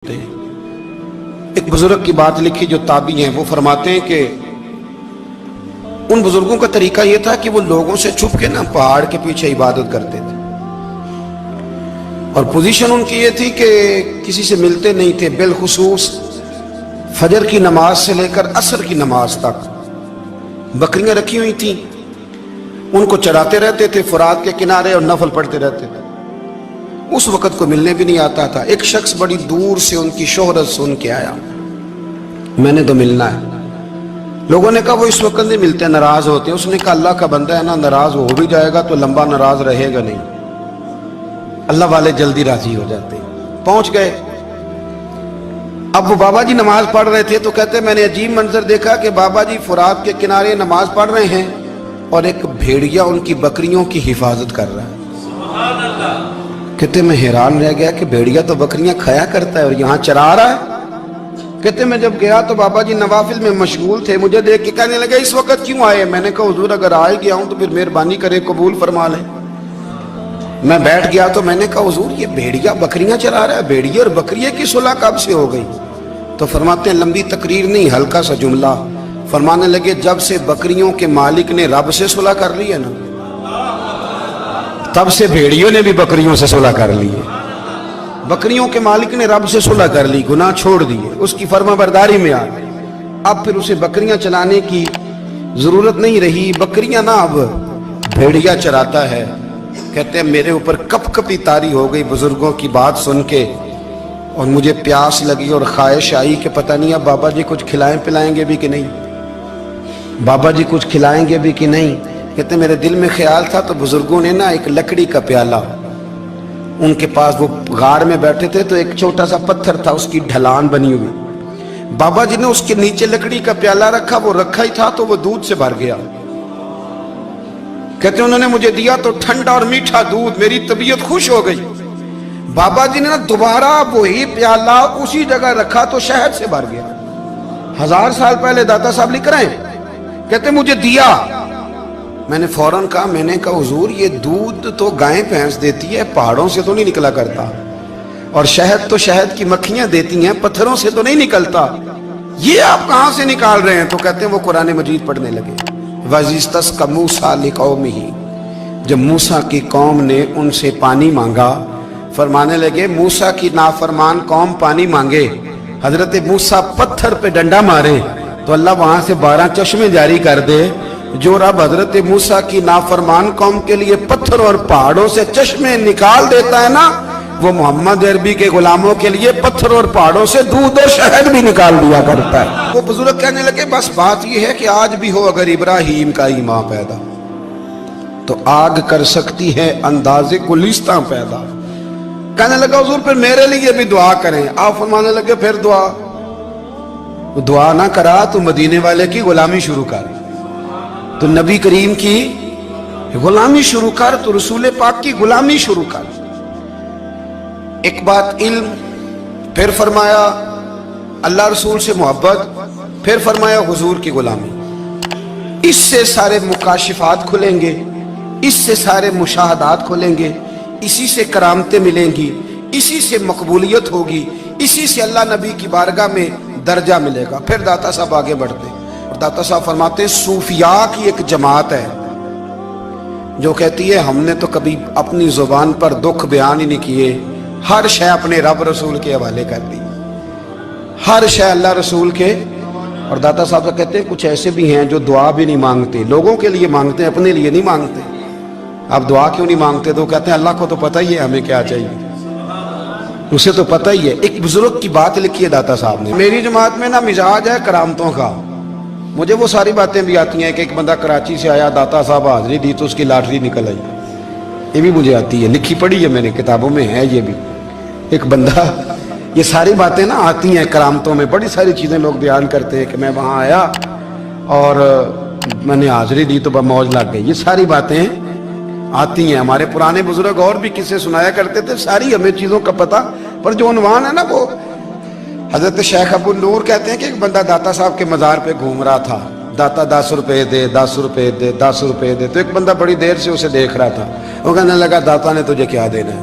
एक बुजुर्ग की बात लिखी जो ताबी हैं, वो फरमाते हैं कि उन बुजुर्गों का तरीका ये था कि वो लोगों से छुप के ना पहाड़ के पीछे इबादत करते थे और पोजीशन उनकी ये थी कि किसी से मिलते नहीं थे, बिलखुसूस फजर की नमाज से लेकर असर की नमाज तक बकरियां रखी हुई थी, उनको चराते रहते थे फुरात के किनारे और नफल पढ़ते रहते थे। उस वक्त को मिलने भी नहीं आता था। एक शख्स बड़ी दूर से उनकी शोहरत सुन के आया, मैंने तो मिलना है। लोगों ने कहा वो इस वक्त नहीं मिलते, नाराज होते हैं। उसने कहा अल्लाह का बंदा है ना, नाराज हो भी जाएगा तो लंबा नाराज रहेगा नहीं, अल्लाह वाले जल्दी राजी हो जाते हैं। पहुंच गए। अब वो बाबा जी नमाज पढ़ रहे थे तो कहते मैंने अजीब मंजर देखा कि बाबा जी फुरात के किनारे नमाज पढ़ रहे हैं और एक भेड़िया उनकी बकरियों की हिफाजत कर रहा है। कहते मैं हैरान रह गया कि भेड़िया तो बकरियां खाया करता है और यहाँ चरा रहा है। कहते मैं जब गया तो बाबा जी नवाफिल में मशगूल थे, मुझे देख के कहने लगे इस वक्त क्यों आए। मैंने कहा हुजूर अगर आ ही गया हूं तो फिर मेहरबानी करे कबूल फरमा ले। मैं बैठ गया तो मैंने कहा हुजूर ये भेड़िया बकरियां चरा रहा है, भेड़िया और बकरिया की सुलह कब से हो गई। तो फरमाते हैं लंबी तकरीर नहीं, हल्का सा जुमला। फरमाने लगे जब से बकरियों के मालिक ने रब से सुलह कर ली है ना, तब से भेड़ियों ने भी बकरियों से सुलह कर ली है। बकरियों के मालिक ने रब से सुलह कर ली, गुनाह छोड़ दिए, उसकी फर्माबरदारी में आ गए। अब फिर उसे बकरियां चलाने की जरूरत नहीं रही, बकरियां ना अब भेड़िया चराता है। कहते हैं मेरे ऊपर कपकपी तारी हो गई बुजुर्गों की बात सुन के और मुझे प्यास लगी और ख्वाहिश आई कि पता नहीं अब बाबा जी कुछ खिलाएं पिलाएंगे भी कि नहीं, बाबा जी कुछ खिलाएंगे भी कि नहीं। कहते मेरे दिल में ख्याल था तो बुजुर्गों ने ना एक लकड़ी का प्याला, उनके पास वो गार में बैठे थे तो एक छोटा सा पत्थर था, उसकी ढलान बनी हुई, बाबा जी ने उसके नीचे लकड़ी का प्याला रखा, वो रखा ही था तो वो दूध से भर गया। कहते उन्होंने मुझे दिया तो ठंडा और मीठा दूध, मेरी तबीयत खुश हो गई। बाबा जी ने ना दोबारा वही प्याला उसी जगह रखा तो शहद से भर गया। 1000 साल पहले दाता साहब लिख रहे हैं। कहते मुझे दिया, मैंने फौरन कहा, मैंने कहा हुजूर ये दूध तो गाय भैंस देती है, पहाड़ों से तो नहीं निकला करता, और शहद तो शहद की मक्खियां देती हैं, पत्थरों से तो नहीं निकलता, ये आप कहां से निकाल रहे हैं। तो कहते हैं वो कुरान मजीद पढ़ने लगे। वज़िस्तस्क़ा मूसा लिक़ौमिही, जब मूसा की कौम ने उनसे पानी मांगा, फरमाने लगे मूसा की नाफरमान कौम पानी मांगे, हजरत मूसा पत्थर पे डंडा मारे तो अल्लाह वहां से 12 चश्मे जारी कर दे। जो रब हजरत मूसा की नाफरमान कौम के लिए पत्थर और पहाड़ों से चश्मे निकाल देता है ना, वो मोहम्मद अरबी के गुलामों के लिए पत्थर और पहाड़ों से दूध और शहद भी निकाल दिया करता है। वो बुजुर्ग कहने लगे बस बात यह है कि आज भी हो अगर इब्राहिम का ईमान पैदा तो आग कर सकती है अंदाजे गुलिस्तां पैदा। कहने लगा हुजूर फिर मेरे लिए भी दुआ करें। आप फरमाने लगे फिर दुआ ना करा तो मदीने वाले की गुलामी शुरू कर, तो नबी करीम की गुलामी शुरू कर, तो रसूल पाक की गुलामी शुरू कर। एक बात इल्म, फिर फरमाया अल्लाह रसूल से मोहब्बत, फिर फरमाया हुजूर की गुलामी। इससे सारे मुकाशिफात खुलेंगे, इससे सारे मुशाहदात खुलेंगे, इसी से करामतें मिलेंगी, इसी से मकबूलियत होगी, इसी से अल्लाह नबी की बारगाह में दर्जा मिलेगा। फिर दाता साहब आगे बढ़ते और दाता साहब फरमाते सूफिया की एक जमात है जो कहती है हमने तो कभी अपनी जुबान पर दुख बयान ही नहीं किए, हर शय अपने रब रसूल के हवाले कर दी, हर शय अल्लाह रसूल के। और दाता साहब तो कहते हैं कुछ ऐसे भी हैं जो दुआ भी नहीं मांगते, लोगों के लिए मांगते हैं, अपने लिए नहीं मांगते। आप दुआ क्यों नहीं मांगते? तो कहते हैं अल्लाह को तो पता ही है हमें क्या चाहिए, उसे तो पता ही है। एक बुजुर्ग की बात लिखी है दाता साहब ने, मेरी जमात में ना मिजाज है करामतों का, मुझे वो सारी बातें भी आती हैं कि एक बंदा कराची से आया, दाता साहब हाजिरी दी तो उसकी लॉटरी निकल आई, ये भी मुझे आती है, लिखी पढ़ी है मैंने, किताबों में है ये भी। एक बंदा, ये सारी बातें ना आती हैं करामतों में, बड़ी सारी चीजें लोग बयान करते हैं कि मैं वहां आया और मैंने हाजिरी दी तो मौज लग गई, ये सारी बातें आती हैं। हमारे पुराने बुजुर्ग और भी किस्से सुनाया करते थे, सारी हमें चीजों का पता, पर जो उन्वान है ना वो हजरत शेख अबू नूर कहते हैं कि एक बंदा दाता साहब के मजार पे घूम रहा था, दाता 10 रुपए दे, 10 रुपए दे, 10 रुपए दे। तो एक बंदा बड़ी देर से उसे देख रहा था, वो कहने लगा दाता ने तुझे क्या देना है,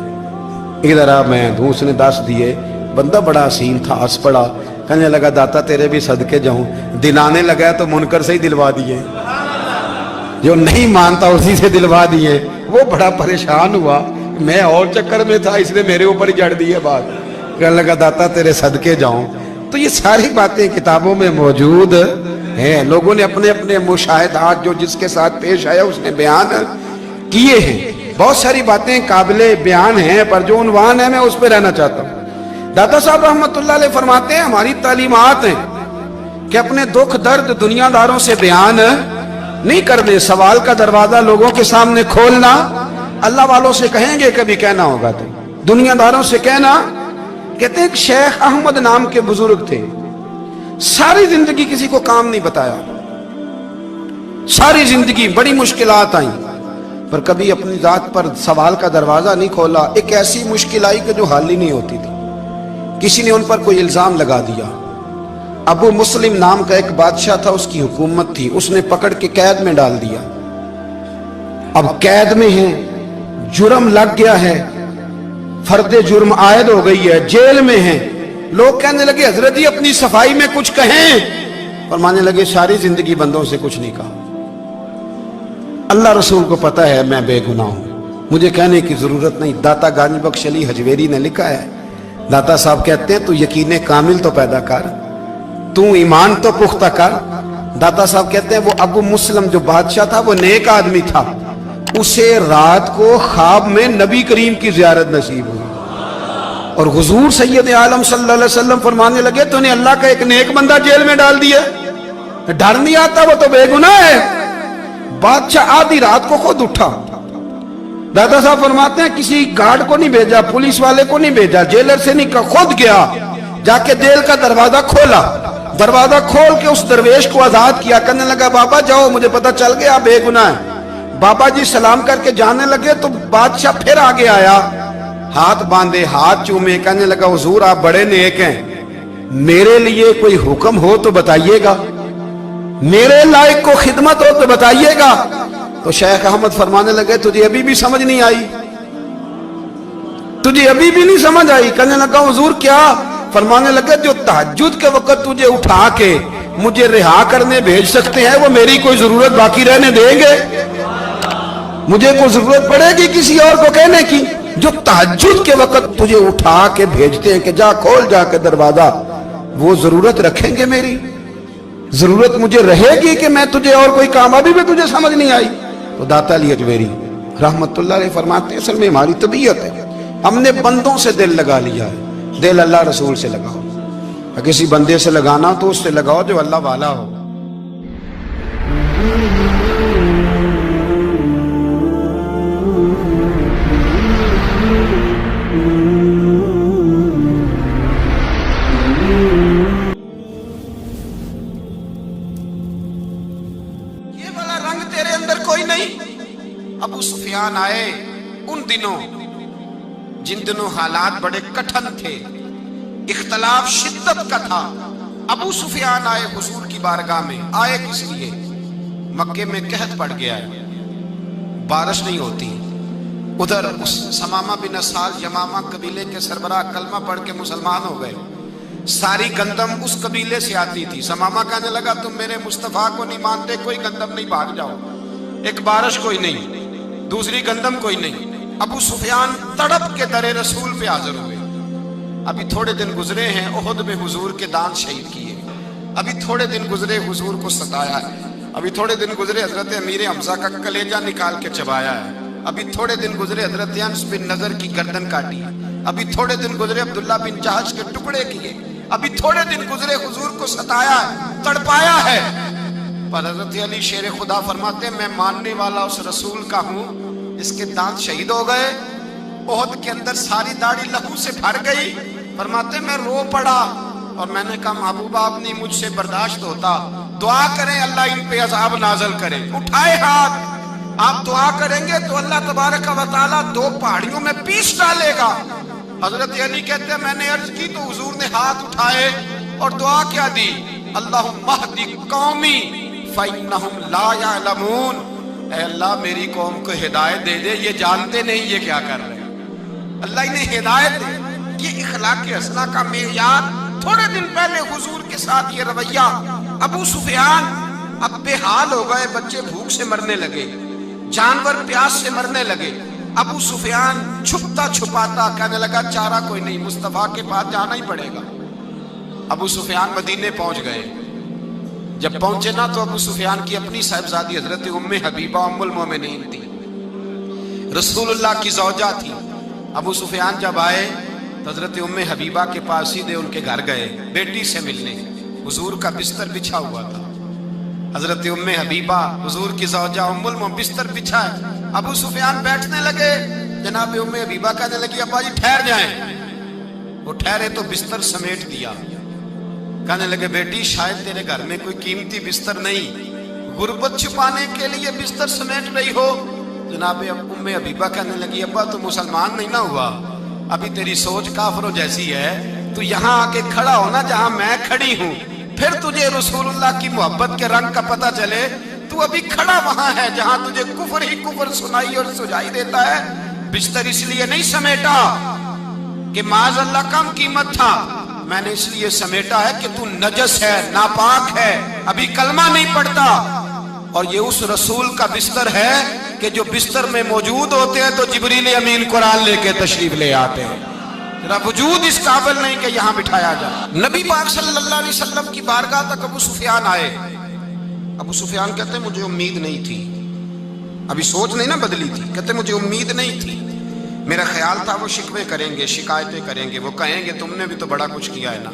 इधर आ मैं दूँ। उसने 10 दिए, बंदा बड़ा हसीन था, हंस पड़ा, कहने लगा दाता तेरे भी सदके जाऊं। दिन आने लगा तो मुनकर से ही दिलवा दिए, जो नहीं मानता उसी से दिलवा दिए। वो बड़ा परेशान हुआ, मैं और चक्कर में था इसलिए मेरे ऊपर ही जड़ दी है बात। कहने लगा दाता तेरे सदके जाऊं। तो ये सारी बातें किताबों में मौजूद हैं, लोगों ने अपने अपने मुशाहिदात जो जिसके साथ पेश आया उसने बयान किए हैं। बहुत सारी बातें काबिले बयान हैं, पर जो उन्वान है मैं उस पर रहना चाहता हूँ। दाता साहब रहमतुल्लाह अलैह फरमाते हैं हमारी तालीमात हैं कि अपने दुख दर्द दुनियादारों से बयान नहीं करने, सवाल का दरवाजा लोगों के सामने खोलना। अल्लाह वालों से कहेंगे कभी कहना होगा तो, दुनियादारों से कहना। कहते हैं शेख अहमद नाम के बुजुर्ग थे, सारी जिंदगी किसी को काम नहीं बताया, सारी जिंदगी बड़ी मुश्किलात आई, पर कभी अपनी जात पर सवाल का दरवाजा नहीं खोला। एक ऐसी मुश्किल आई कि जो हल ही नहीं होती थी। किसी ने उन पर कोई इल्जाम लगा दिया। अबू मुस्लिम नाम का एक बादशाह था, उसकी हुकूमत थी, उसने पकड़ के कैद में डाल दिया। अब कैद में है, जुर्म लग गया है, फर्दे जुर्म आयद हो गई है, जेल में है। लोग कहने लगे हजरत जी अपनी सफाई में कुछ कहें, और मानने लगे सारी जिंदगी बंदों से कुछ नहीं कहा। अल्लाह रसूल को पता है मैं बेगुनाह हूं, मुझे कहने की जरूरत नहीं। दाता गानी बख्श अली हजवेरी ने लिखा है, दाता साहब कहते हैं तू यकीन कामिल तो पैदा कर, तू ईमान तो पुख्ता कर। दाता साहब कहते हैं वो अबू मुस्लिम जो बादशाह था वो नेक आदमी था, उसे रात को ख्वाब में नबी करीम की जियारत नसीब हुई, और हुजूर सैयद आलम सल्लल्लाहु अलैहि वसल्लम फरमाने लगे तूने अल्लाह का एक नेक बंदा जेल में डाल दिया, डर नहीं आता, वो तो बेगुनाह है। बादशाह आधी रात को खुद उठा। दादा साहब फरमाते हैं किसी गार्ड को नहीं भेजा, पुलिस वाले को नहीं भेजा, जेलर से नहीं, खुद गया, जाके जेल का दरवाजा खोला, दरवाजा खोल के उस दरवेश को आजाद किया। कहने लगा बाबा जाओ, मुझे पता चल गया आप बेगुनाह है। बाबा जी सलाम करके जाने लगे तो बादशाह फिर आगे आया, हाथ बांधे, हाथ चूमे, कहने लगा हुजूर आप बड़े नेक हैं, मेरे लिए कोई हुक्म हो तो बताइएगा, मेरे लायक को खिदमत हो तो बताइएगा। तो शेख अहमद फरमाने लगे तुझे अभी भी समझ नहीं आई, तुझे अभी भी नहीं समझ आई। कहने लगा हुजूर क्या? फरमाने लगे जो तहज्जुद के वक्त तुझे उठा के मुझे रिहा करने भेज सकते हैं वो मेरी कोई जरूरत बाकी रहने देंगे? मुझे कोई जरूरत पड़ेगी किसी और को कहने की? जो तहज्जुद के वक्त तुझे उठा के भेजते हैं कि जा खोल जाके दरवाजा, वो जरूरत रखेंगे मेरी? जरूरत मुझे रहेगी कि मैं तुझे और कोई काम, अभी भी तुझे समझ नहीं आई? तो दाता अली हजवेरी रहमतुल्लाह अलैह फरमाते हैं असल में हमारी तबीयत है, हमने बंदों से दिल लगा लिया है। दिल अल्लाह रसूल से लगाओ, किसी बंदे से लगाना तो उससे लगाओ जो अल्लाह वाला हो। ये वाला रंग तेरे अंदर कोई नहीं। अबू सुफियान आए उन दिनों जिन दिनों हालात बड़े कठिन थे, इख्तलाफ शिद्दत का था। अबू सुफियान आए हुजूर की बारगाह में। आए किस लिए? मक्के में कहत पड़ गया है, बारिश नहीं होती। उधर उस समामा बिन असाल यमामा कबीले के सरबराह कलमा पढ़ के मुसलमान हो गए। सारी गंदम उस कबीले से आती थी। समामा कहने लगा तुम मेरे मुस्तफा को नहीं मानते, कोई गंदम नहीं, भाग जाओ। एक बारिश कोई नहीं, दूसरी गंदम कोई नहीं। अबू सुफियान तड़प के दरे रसूल पे हाजिर हुए। अभी थोड़े दिन गुजरे हैं, उहुद में हुजूर के दांत शहीद किए, अभी थोड़े दिन गुजरे हुजूर को सताया है, अभी थोड़े दिन गुजरे हजरत अमीर हमजा का कलेजा निकाल के चबाया है, अभी थोड़े दिन गुजरे हजरत अनस बिन नजर की गर्दन काटी, अभी थोड़े दिन गुजरे अब्दुल्ला बिन जहाज के टुकड़े किए, अभी थोड़े दिन गुजरे हुजूर को सताया है, तड़पाया है। पर हजरत अली शेर खुदा फरमाते मैं मानने वाला उस रसूल का हूं, इसके दांत शहीद हो गए, ओहद के अंदर सारी दाढ़ी लहू से भर गई। फरमाते मैं रो पड़ा और मैंने कहा महबूबा अब नहीं मुझसे बर्दाश्त होता, दुआ करें अल्लाह इन पे अज़ाब नाज़िल करे। उठाए हाथ, आप दुआ करेंगे तो अल्लाह तबारक व तआला दो पहाड़ियों में पीस डालेगा। हजरत अली कहते हैं मैंने अर्ज की तो हुजूर ने हाथ उठाए और दुआ क्या दी, अल्लाहुम्मा हदी कौमी फइन्नहुम ला यअलमून, ऐ अल्लाह मेरी कौम को हिदायत दे दे, ये जानते नहीं ये क्या कर रहे हैं। अल्लाह इन्हें हिदायत दे। ये इखलाक हसना का मेयार। थोड़े दिन पहले हुजूर के साथ ये रवैया। अबू सुफियान अब बेहाल हो गए, बच्चे भूख से मरने लगे, जानवर प्यास से मरने लगे। अबू सुफियान छुपता छुपाता कहने लगा चारा कोई नहीं, मुस्तफा के पास जाना ही पड़ेगा। अबू सुफियान मदीने पहुंच गए। जब पहुंचे ना तो अबू सुफियान की अपनी साहिबजादी हजरत उम्मे हबीबा उम्मुल मोमिनीन थी, रसूलुल्लाह की ज़ौजा थी। अबू सुफियान जब आए तो हजरत उम्मे हबीबा के पास सीधे उनके घर गए बेटी से मिलने। हुजूर का बिस्तर बिछा हुआ था। हजरत उम्मे हबीबा हुजूर की ज़ौजा उम्मुल मोमिनीन बिस्तर बिछा है। अबू सुफियान बैठने लगे, जनाब उम्मे हबीबा कहने लगी अब्बा जी ठहर जाएं। वो ठहरे तो बिस्तर समेट दिया। कहने लगे बेटी शायद तेरे घर में कोई कीमती बिस्तर नहीं, गुर्बत छुपाने के लिए बिस्तर समेट रही हो। जनाब उम्मे हबीबा कहने लगी अब्बा तू मुसलमान नहीं ना हुआ, अभी तेरी सोच काफरों जैसी है। तू यहाँ आके खड़ा होना जहाँ मैं खड़ी हूँ, फिर तुझे रसूलुल्लाह की मोहब्बत के रंग का पता चले। तू अभी खड़ा वहां है जहां तुझे कुफर ही कुफर सुनाई और सुझाई देता है। बिस्तर इसलिए नहीं समेटा कि माज अल्लाह कम कीमत था, मैंने इसलिए समेटा है कि तू नजस है, नापाक है, अभी कलमा नहीं पढ़ता। और ये उस रसूल का बिस्तर है कि जो बिस्तर में मौजूद होते हैं तो जिब्रील अमीन कुरान लेके तशरीफ ले आते हैं। तेरा वजूद इस काबिल नहीं कि यहाँ बिठाया जाए। नबी पाक सल्लल्लाहु अलैहि वसल्लम की बारगाह तक अबू सुफियान आए। अबू सुफियान कहते हैं मुझे उम्मीद नहीं थी, अभी सोच नहीं ना बदली थी। कहते मुझे उम्मीद नहीं थी, मेरा ख्याल था वो शिकवे करेंगे, शिकायतें करेंगे, वो कहेंगे तुमने भी तो बड़ा कुछ किया है ना।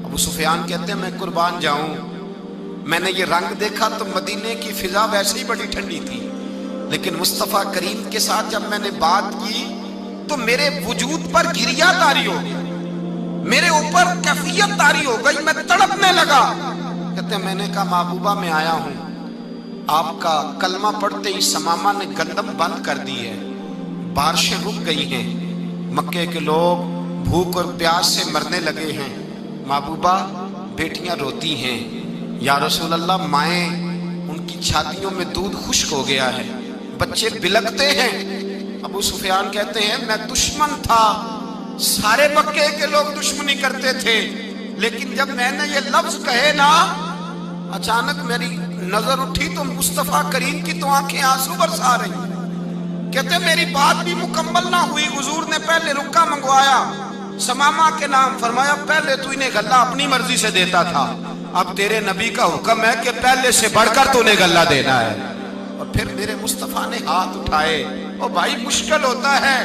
अबू सुफियान कहते हैं मैं कुर्बान जाऊं, मैंने ये रंग देखा तो मदीने की फिजा वैसे ही बड़ी ठंडी थी, लेकिन मुस्तफ़ा करीम के साथ जब मैंने बात की तो मेरे वजूद पर गिरिया तारी हो गई, मेरे ऊपर कैफियत तारी हो गई, मैं तड़पने लगा। कहते हैं मैंने कहा महबूबा मैं आया हूं, आपका कलमा पढ़ते ही समामा ने गंदम बंद कर दी है, बारिशें रुक गई हैं, मक्के के लोग भूख और प्यास से मरने लगे हैं, महबूबा बेटियां रोती हैं, या रसूल अल्लाह माएँ उनकी छातियों में दूध खुश्क हो गया है, बच्चे बिलखते हैं। अबू सुफियान कहते हैं मैं दुश्मन था, सारे मक्के के लोग दुश्मनी करते थे, लेकिन जब मैंने ये लफ्ज कहे ना अचानक मेरी नजर उठी तो मुस्तफा करीम की तो आंखें आंसू बरसा रही। कहते मेरी बात भी मुकम्मल ना हुई, हुजूर ने पहले रुक्का मंगवाया समामा के नाम, फरमाया पहले तू इन्हें गल्ला अपनी मर्जी से देता था, अब तेरे नबी का हुक्म है कि पहले से बढ़कर तूने गल्ला देना है। और फिर मेरे मुस्तफा ने हाथ उठाए। ओ भाई मुश्किल होता है,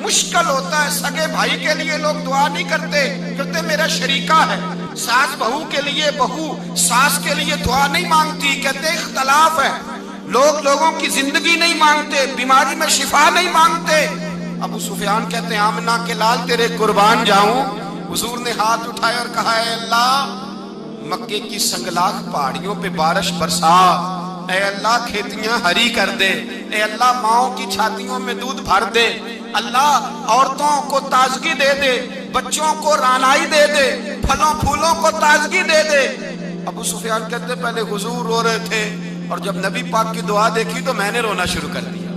मुश्किल होता है, सगे भाई के लिए लोग दुआ नहीं करते, कहते मेरा शरीका है। सास बहू के लिए बहू सास के लिए दुआ नहीं मांगती, कहते इख्तलाफ है, लोग लोगों की जिंदगी नहीं मांगते, बीमारी में शिफा नहीं मांगते। अबू सुफियान कहते हैं आमना के लाल तेरे कुर्बान जाऊं। हुजूर ने हाथ उठाए और कहा है अल्लाह मक्के की संगलाख पहाड़ियों पे बारिश बरसा, ऐ अल्लाह खेतियां हरी कर दे, ऐ अल्लाह माओं की छातियों में दूध भर दे, अल्लाह औरतों को ताजगी दे दे, बच्चों को रानाई दे दे, फलों फूलों को ताजगी दे दे। अबू सुफियान कहते पहले हुजूर रो रहे थे और जब नबी पाक की दुआ देखी तो मैंने रोना शुरू कर दिया,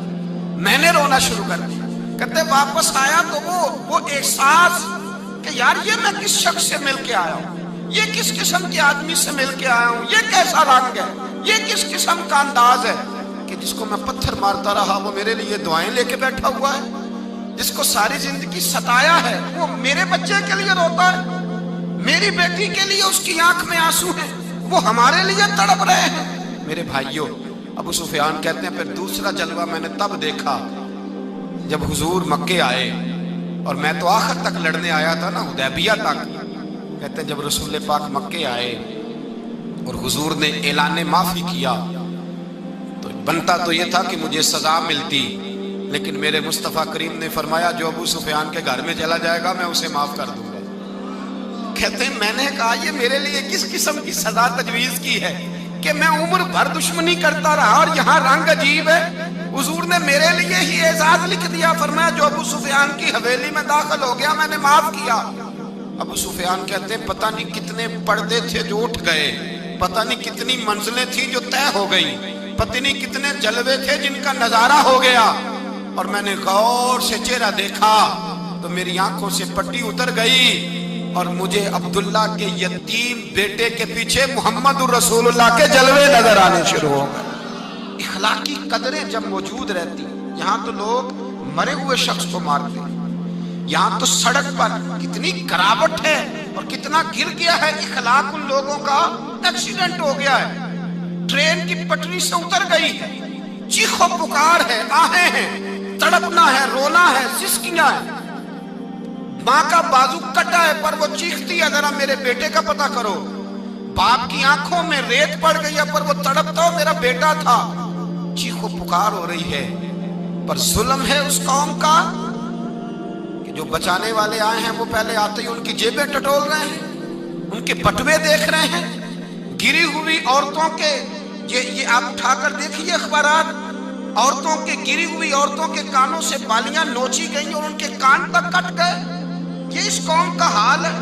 मैंने रोना शुरू कर दिया। कहते वापस आया तो वो एहसास कि यार ये मैं किस शख्स से मिल के आया हूँ, ये किस किस्म के आदमी से मिल के आया हूँ, ये कैसा रंग है, ये किस किस्म का अंदाज है कि जिसको मैं पत्थर मारता रहा वो मेरे लिए दुआएं लेके बैठा हुआ है, जिसको सारी जिंदगी सताया है वो मेरे बच्चे के लिए रोता है, मेरी बेटी के लिए उसकी आंख में आंसू है, वो हमारे लिए तड़प रहे हैं। मेरे भाइयों, अबू सुफियान कहते हैं फिर दूसरा जलवा मैंने तब देखा जब हुजूर मक्के आए, और मैं तो आखिर तक लड़ने आया था ना, हुदैबिया तक। कहते हैं जब रसूल पाक मक्के आए और हुजूर ने ऐलान माफी किया तो बनता तो ये था कि मुझे सजा मिलती, लेकिन मेरे मुस्तफ़ा करीम ने फरमाया जो अबू सुफियान के घर में चला जाएगा मैं उसे माफ कर दूंगा। कहते हैं मैंने कहा ये मेरे लिए किस किस्म की सजा तजवीज की है कि मैं उम्र भर दुश्मनी करता रहा और यहाँ रंग अजीब है। हुजूर ने मेरे लिए ही एजाज लिख दिया, फरमाया जो अबू सुफियान की हवेली में दाखिल हो गया मैंने माफ किया। अबू सुफियान कहते हैं पता नहीं कितने पर्दे थे जो उठ गए, पता नहीं कितनी मंजिलें थी जो तय हो गई, पता नहीं कितने जलवे थे जिनका नजारा हो गया। और मैंने गौर से चेहरा देखा تو میری آنکھوں سے پٹی اتر گئی اور مجھے عبداللہ کے یتیم بیٹے کے پیچھے محمد رسول اللہ کے جلوے نظر آنے شروع ہو گئے۔ اخلاقی قدریں جب موجود رہتی، یہاں تو لوگ مرے ہوئے شخص کو مارتے ہیں، یہاں تو سڑک پر کتنی گراوٹ ہے اور کتنا گر گیا ہے، اخلاق ان لوگوں کا ایکسیڈنٹ ہو گیا ہے، ٹرین کی پٹری سے اتر گئی ہے، چیخ و پکار ہے، آہیں ہیں، تڑپنا ہے، رونا ہے، سسکیاں ہے، ماں کا بازو کٹا ہے پر وہ چیختی ہے ذرا میرے بیٹے کا پتہ کرو، باپ کی آنکھوں میں ریت پڑ گئی ہے پر وہ تڑپتا ہو میرا بیٹا تھا، چیخ و پکار ہو رہی ہے۔ پر ظلم ہے اس قوم کا کہ جو بچانے والے آئے ہیں وہ پہلے آتے ہی ان کی جیبیں ٹٹول رہے ہیں، ان کے بٹوے دیکھ رہے ہیں، گری ہوئی عورتوں کے، یہ آپ اٹھا کر دیکھیے اخبارات، عورتوں کے گری ہوئی عورتوں کے کانوں سے بالیاں نوچی گئیں اور ان کے کان تک کٹ گئے۔ یہ اس قوم کا حال ہے۔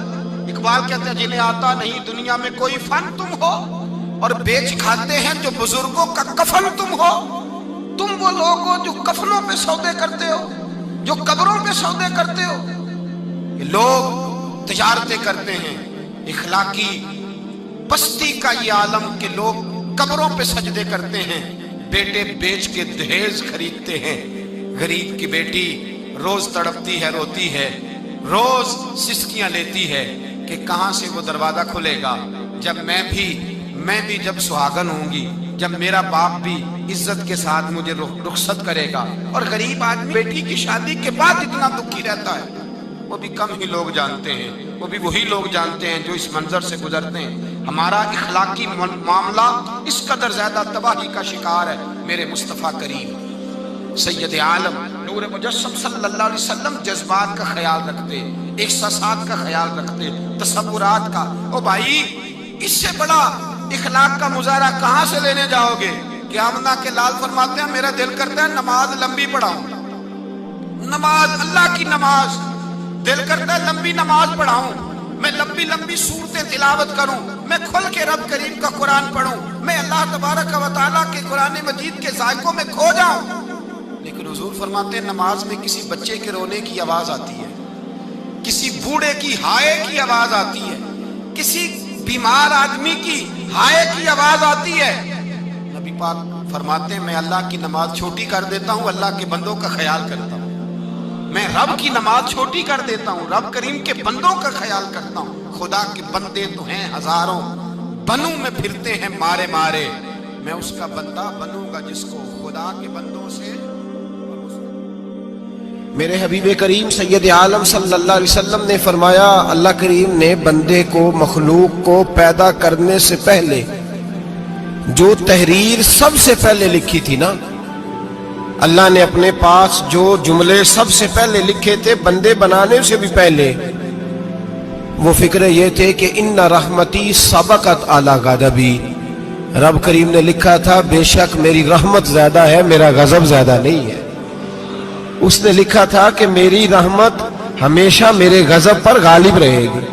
اقبال کہتے ہیں جنہیں آتا نہیں دنیا میں کوئی فن تم ہو اور بیچ کھاتے ہیں جو بزرگوں کا کفن تم ہو۔ تم وہ لوگ ہو جو کفنوں پہ سودے کرتے ہو، جو قبروں پہ سودے کرتے ہو۔ یہ لوگ تجارتیں کرتے ہیں، اخلاقی پستی کا یہ عالم کہ لوگ قبروں پہ سجدے کرتے ہیں، بیٹے بیچ کے دہیز خریدتے ہیں۔ غریب کی بیٹی روز تڑپتی ہے، روتی ہے، روز سسکیاں لیتی ہے کہ کہاں سے وہ دروازہ کھلے گا جب میں بھی جب سہاگن ہوں گی، جب میرا باپ بھی عزت کے ساتھ مجھے رخصت کرے گا۔ اور غریب آدمی بیٹی کی شادی کے بعد اتنا دکھی رہتا ہے، وہ بھی کم ہی لوگ جانتے ہیں، وہ بھی وہی لوگ جانتے ہیں جو اس منظر سے گزرتے ہیں۔ ہمارا اخلاقی معاملہ اس قدر زیادہ تباہی کا شکار ہے۔ میرے مصطفیٰ کریم سید عالم نور مجسم صلی اللہ علیہ وسلم جذبات کا خیال رکھتے، احساسات کا خیال رکھتے، تصورات کا۔ او بھائی، اس سے بڑا اخلاق کا مظاہرہ کہاں سے لینے جاؤ گے؟ کہ آمنہ کے لال فرماتے ہیں میرا دل کرتا ہے نماز لمبی پڑھاؤں، نماز اللہ کی نماز، دل کرتا ہے لمبی نماز پڑھاؤں، میں لمبی لمبی سورتیں تلاوت کروں، میں کھل کے رب کریم کا قرآن پڑھوں، میں اللہ تبارک و تعالیٰ کے قرآن مجید کے ذائقوں میں کھو جاؤں۔ لیکن حضور فرماتے ہیں نماز میں کسی بچے کے رونے کی آواز آتی ہے، کسی بوڑھے کی ہائے کی آواز آتی ہے، کسی بیمار آدمی کی ہائے کی آواز آتی ہے۔ نبی پاک فرماتے ہیں میں اللہ کی نماز چھوٹی کر دیتا ہوں، اللہ کے بندوں کا خیال کرتا ہوں۔ میں رب کی نماز چھوٹی کر دیتا ہوں، رب کریم کے بندوں کا خیال کرتا ہوں۔ خدا کے بندے تو ہیں ہزاروں، بنوں میں پھرتے ہیں مارے مارے، میں اس کا بندہ بنوں گا جس کو خدا کے بندوں سے۔ میرے حبیب کریم سید عالم صلی اللہ علیہ وسلم نے فرمایا اللہ کریم نے بندے کو، مخلوق کو پیدا کرنے سے پہلے جو تحریر سب سے پہلے لکھی تھی نا، اللہ نے اپنے پاس جو جملے سب سے پہلے لکھے تھے بندے بنانے سے بھی پہلے، وہ فکر یہ تھے کہ ان رحمتی سبقت اعلی غضبی۔ رب کریم نے لکھا تھا بے شک میری رحمت زیادہ ہے، میرا غضب زیادہ نہیں ہے۔ اس نے لکھا تھا کہ میری رحمت ہمیشہ میرے غضب پر غالب رہے گی۔